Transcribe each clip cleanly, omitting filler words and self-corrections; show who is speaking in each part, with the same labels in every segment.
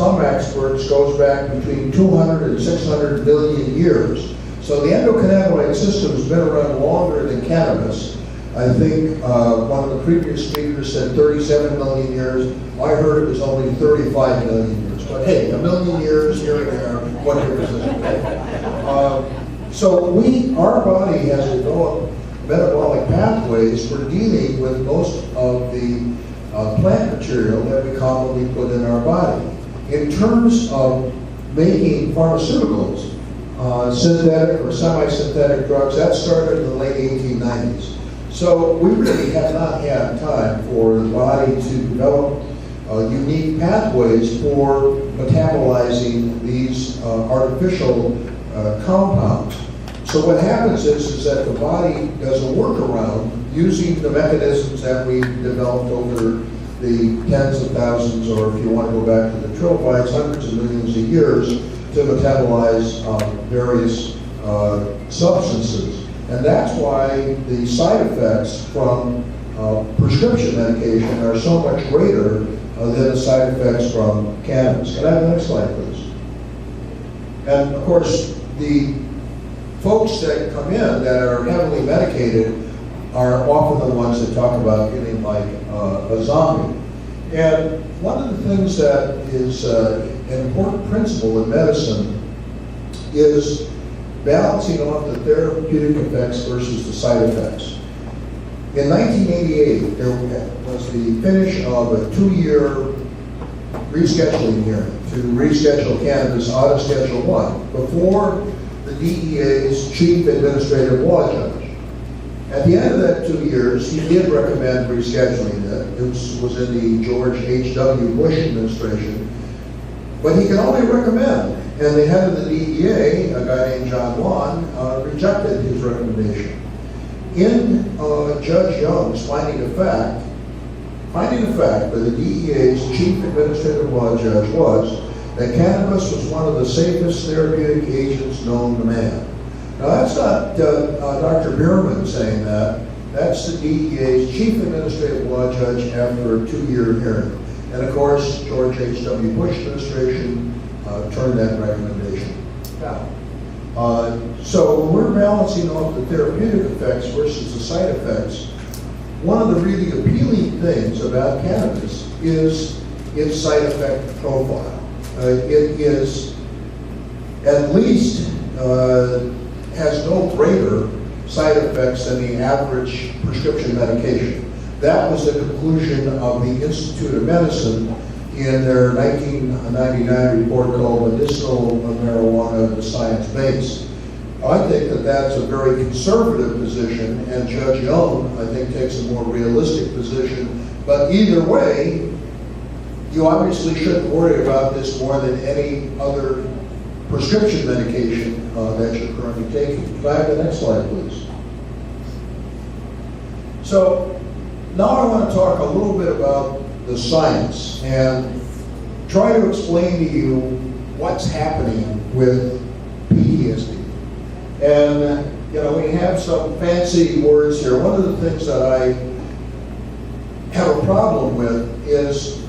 Speaker 1: some experts, goes back between 200 and 600 million years. So the endocannabinoid system has been around longer than cannabis. I think one of the previous speakers said 37 million years. I heard it was only 35 million years. But hey, a million years here and there, what difference does it make? So our body has developed metabolic pathways for dealing with most of the plant material that we commonly put in our body. In terms of making pharmaceuticals, synthetic or semi-synthetic drugs, that started in the late 1890s. So we really have not had time for the body to develop unique pathways for metabolizing these artificial compounds. So what happens is that the body does a workaround using the mechanisms that we developed over the tens of thousands, or if you want to go back to the trillions, hundreds of millions of years, to metabolize various substances. And that's why the side effects from prescription medication are so much greater than the side effects from cannabis. Can I have the next slide, please? And of course, the folks that come in that are heavily medicated are often the ones that talk about getting like a zombie. And one of the things that is an important principle in medicine is balancing off the therapeutic effects versus the side effects. In 1988, there was the finish of a 2-year rescheduling hearing to reschedule cannabis out of Schedule 1 before the DEA's chief administrative law judge. At the end of that 2 years, he did recommend rescheduling it. This was in the George H.W. Bush administration. But he can only recommend. And the head of the DEA, a guy named John Wan, rejected his recommendation. In Judge Young's finding of fact by the DEA's chief administrative law judge was that cannabis was one of the safest therapeutic agents known to man. Now that's not Dr. Bearman saying that. That's the DEA's chief administrative law judge after a 2-year hearing. And of course, George H.W. Bush administration turned that recommendation down. So when we're balancing off the therapeutic effects versus the side effects, one of the really appealing things about cannabis is its side effect profile. It is at least has no greater side effects than the average prescription medication. That was the conclusion of the Institute of Medicine in their 1999 report called Medicinal Marijuana, the Science Base. I think that that's a very conservative position, and Judge Young, I think, takes a more realistic position. But either way, you obviously shouldn't worry about this more than any other prescription medication that you're currently taking. Can I have the next slide, please? So now I want to talk a little bit about the science and try to explain to you what's happening with PTSD. And we have some fancy words here. One of the things that I have a problem with is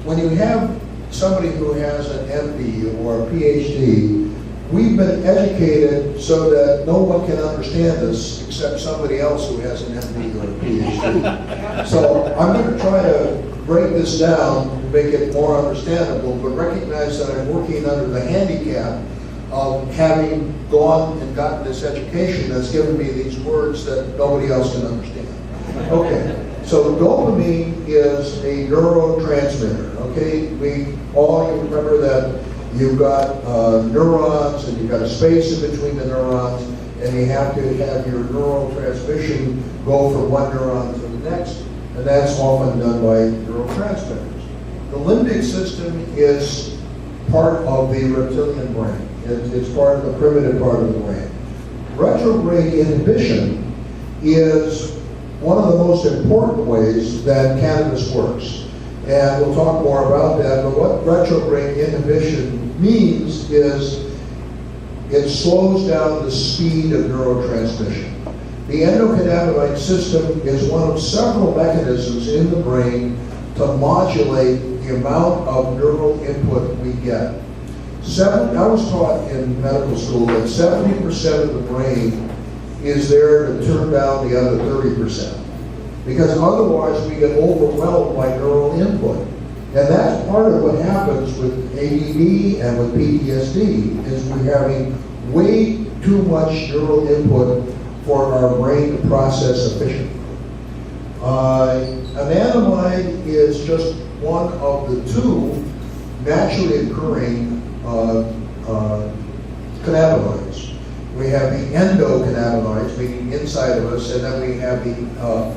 Speaker 1: when you have somebody who has an MD or a PhD, we've been educated so that no one can understand us except somebody else who has an MD or a PhD. So I'm going to try to break this down to make it more understandable, but recognize that I'm working under the handicap of having gone and gotten this education that's given me these words that nobody else can understand. Okay. So dopamine is a neurotransmitter, okay? You remember that you've got neurons and you've got a space in between the neurons, and you have to have your neural transmission go from one neuron to the next, and that's often done by neurotransmitters. The limbic system is part of the reptilian brain. It's part of the primitive part of the brain. Retrograde inhibition is one of the most important ways that cannabis works. And we'll talk more about that, but what retrograde inhibition means is it slows down the speed of neurotransmission. The endocannabinoid system is one of several mechanisms in the brain to modulate the amount of neural input we get. I was taught in medical school that 70% of the brain is there to turn down the other 30%. Because otherwise we get overwhelmed by neural input. And that's part of what happens with ADD and with PTSD, is we're having way too much neural input for our brain to process efficiently. Anandamide is just one of the two naturally occurring cannabinoids. We have the endocannabinoids, meaning inside of us, and then we have the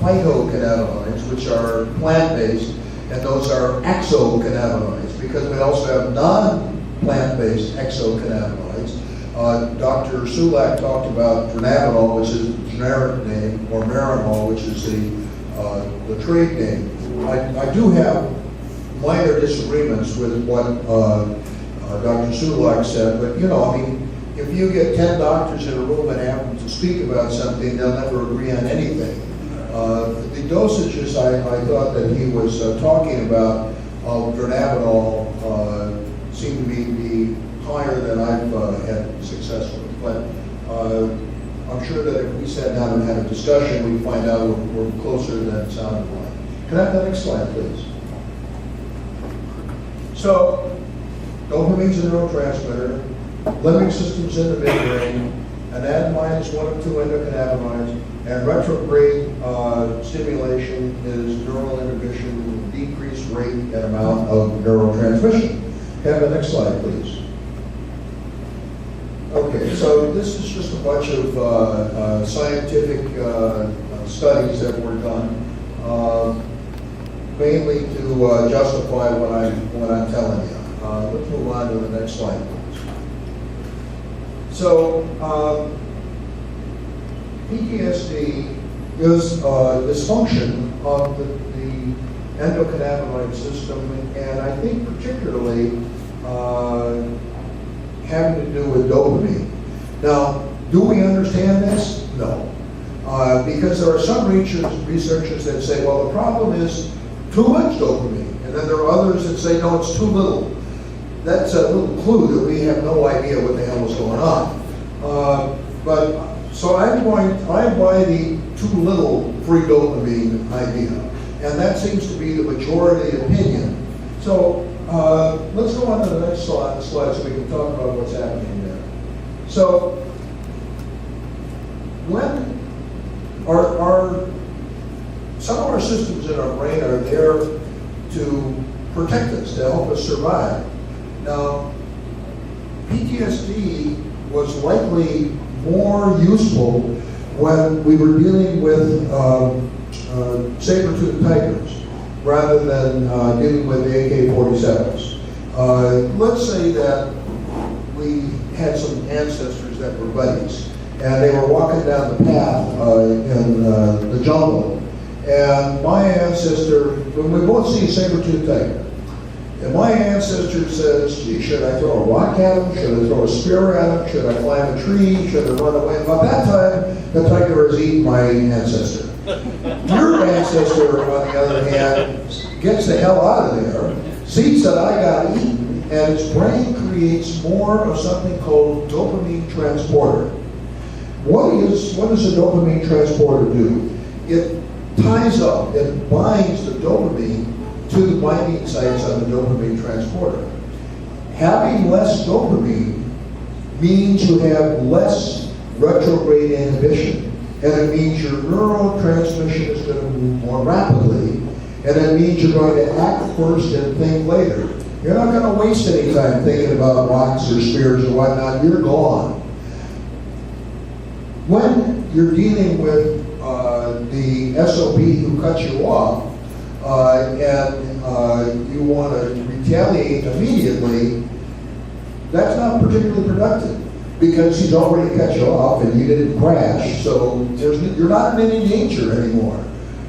Speaker 1: phytocannabinoids, which are plant-based, and those are exocannabinoids, because we also have non-plant-based exocannabinoids. Dr. Sulak talked about dronabinol, which is the generic name, or marinol, which is the trade name. I do have minor disagreements with what Dr. Sulak said, but I mean, if you get 10 doctors in a room and have them to speak about something, they'll never agree on anything. The dosages I thought that he was talking about of dronabinol seem to be higher than I've had success with. But I'm sure that if we sat down and had a discussion, we'd find out we're closer than it sounded like. Can I have the next slide, please? So, dopamine's a neurotransmitter. Limbic system's in the midbrain. Anandamide is one of two endocannabinoids. And retrograde stimulation is neural inhibition, decreased rate and amount of neurotransmission. Have the next slide, please. Okay, so this is just a bunch of scientific studies that were done, mainly to justify what I'm telling you. Let's move on to the next slide, please. So, PTSD is dysfunction of the endocannabinoid system, and I think particularly having to do with dopamine. Now, do we understand this? No. Because there are some researchers that say, well, the problem is too much dopamine, and then there are others that say, no, it's too little. That's a little clue that we have no idea what the hell is going on. So I buy the too little free dopamine idea, and that seems to be the majority opinion. So let's go on to the next slide so we can talk about what's happening there. So when some of our systems in our brain are there to protect us, to help us survive. Now, PTSD was likely more useful when we were dealing with saber-toothed tigers rather than dealing with AK-47s. Let's say that we had some ancestors that were buddies, and they were walking down the path in the jungle, and my ancestor, when we both see a saber-toothed tiger, and my ancestor says, gee, should I throw a rock at him? Should I throw a spear at him? Should I climb a tree? Should I run away? By that time, the tiger has eaten my ancestor. Your ancestor, on the other hand, gets the hell out of there, sees that I got eaten, and his brain creates more of something called dopamine transporter. What does a dopamine transporter do? It ties up, it binds the dopamine to the binding sites on the dopamine transporter. Having less dopamine means you have less retrograde inhibition, and it means your neurotransmission is going to move more rapidly, and it means you're going to act first and think later. You're not going to waste any time thinking about rocks or spears or whatnot. You're gone. When you're dealing with the SOB who cuts you off, and you want to retaliate immediately, that's not particularly productive because he's already cut you off and you didn't crash, so you're not in any danger anymore.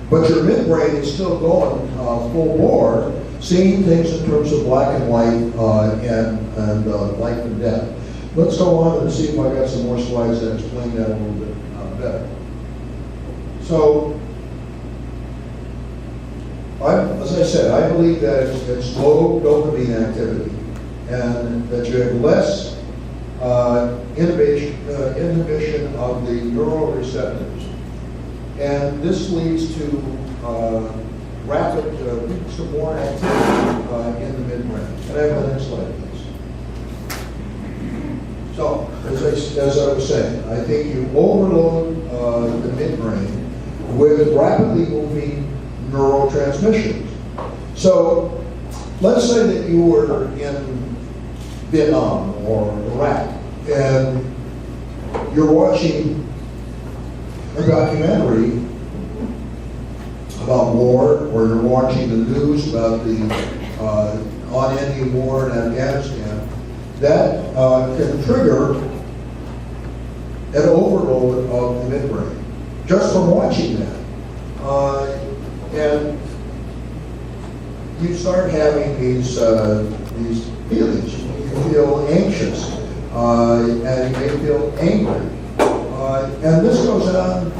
Speaker 1: But your midbrain is still going full bore, seeing things in terms of black and white and life and death. Let's go on and see if I got some more slides that explain that a little bit better. So, As I said, I believe that it's low dopamine activity, and that you have less inhibition of the neural receptors. And this leads to rapid, some more activity in the midbrain. Can I have the next slide, please? So, as I was saying, I think you overload the midbrain with rapidly moving neurotransmissions. So, let's say that you were in Vietnam or Iraq, and you're watching a documentary about war, or you're watching the news about the unending war in Afghanistan. That can trigger an overload of the midbrain just from watching that. And you start having these feelings. You feel anxious, and you may feel angry. And this goes on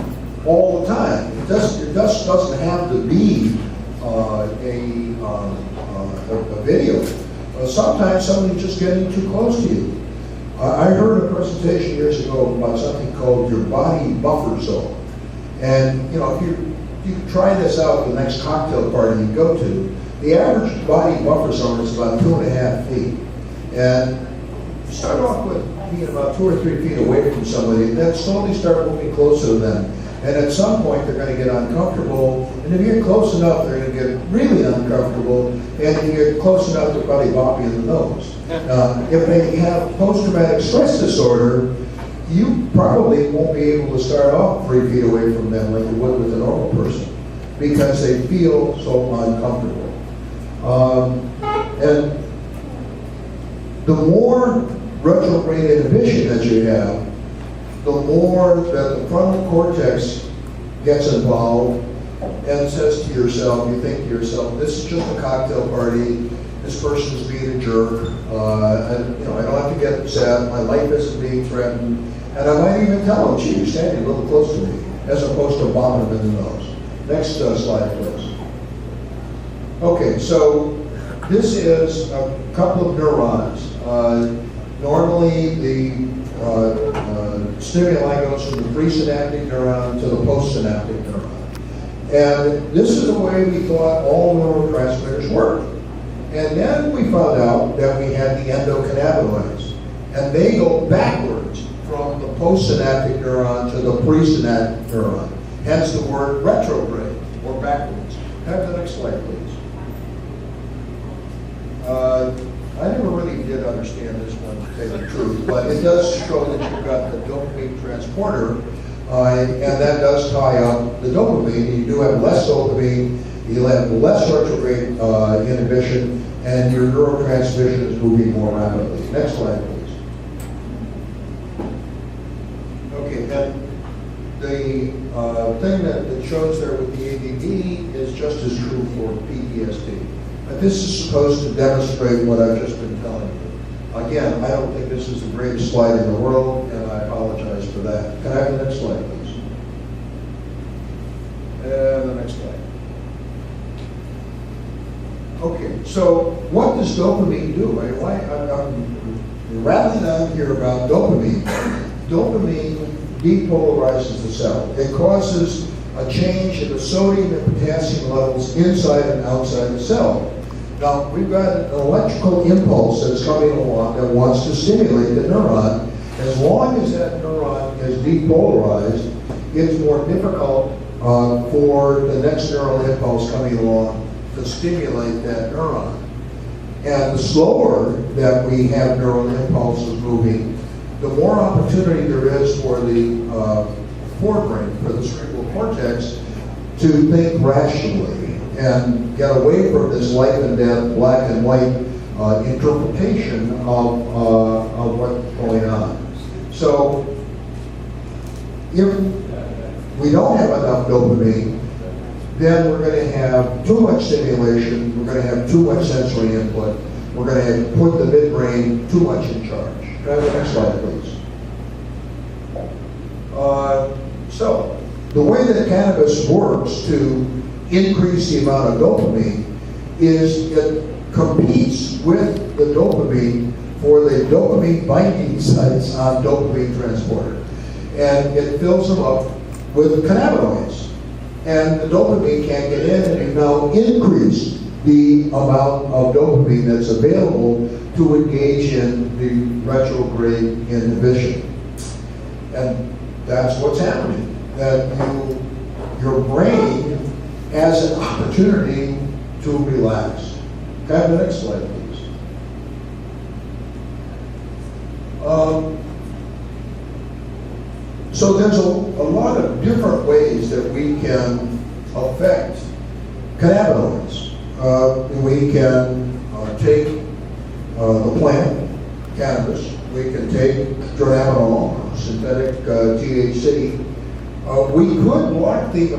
Speaker 1: all the time. It just doesn't have to be a video. Sometimes somebody's just getting too close to you. I heard a presentation years ago about something called your body buffer zone. And if you can try this out at the next cocktail party you go to, the average body buffer zone is about 2.5 feet. And you start off with being about 2 or 3 feet away from somebody, and then slowly start moving closer to them. And at some point, they're going to get uncomfortable. And if you get close enough, they're going to get really uncomfortable. And if you get close enough, they'll probably bop you in the nose. If they have post-traumatic stress disorder, you probably won't be able to start off 3 feet away from them like you would with a normal person, because they feel so uncomfortable. And the more retrograde inhibition that you have, the more that the frontal cortex gets involved and says to yourself, you think to yourself, this is just a cocktail party, this person's being a jerk, and I don't have to get upset, my life isn't being threatened, and I might even tell them, gee, you're standing a little close to me, as opposed to bombing them in the nose. Next slide, please. Okay, so this is a couple of neurons. Normally, the stimuli goes from the presynaptic neuron to the postsynaptic neuron. And this is the way we thought all neurotransmitters work. And then we found out that we had the endocannabinoids. And they go backwards from the postsynaptic neuron to the presynaptic neuron. Hence the word retrograde, or backwards. Have the next slide, please. I never really did understand this one, to tell you the truth, but it does show that you've got the dopamine transporter, and that does tie up the dopamine. You do have less dopamine, you have less retrograde inhibition, and your neurotransmission is moving more rapidly. Next slide, please. Okay, and the thing that shows there with the ADD is just as true for PTSD. This is supposed to demonstrate what I've just been telling you. Again, I don't think this is the greatest slide in the world, and I apologize for that. Can I have the next slide, please? And the next slide. Okay, so what does dopamine do? I'm rattling on here about dopamine. Dopamine depolarizes the cell. It causes a change in the sodium and potassium levels inside and outside the cell. Now, we've got an electrical impulse that's coming along that wants to stimulate the neuron. As long as that neuron is depolarized, it's more difficult for the next neural impulse coming along to stimulate that neuron. And the slower that we have neural impulses moving, the more opportunity there is for the forebrain, for the cerebral cortex, to think rationally and get away from this life and death, black and white interpretation of what's going on. So if we don't have enough dopamine, then we're going to have too much stimulation, we're going to have too much sensory input, we're going to put the midbrain too much in charge. Can I have the next slide, please? So, the way that cannabis works to increase the amount of dopamine is it competes with the dopamine for the dopamine binding sites on dopamine transporter. And it fills them up with cannabinoids. And the dopamine can't get in, and you've now increased the amount of dopamine that's available to engage in the retrograde inhibition. And that's what's happening. That your brain has an opportunity to relax. Can I have the next slide, please? So there's a lot of different ways that we can affect cannabinoids. We can take the plant, cannabis. We can take dronabinol, synthetic THC. We could block the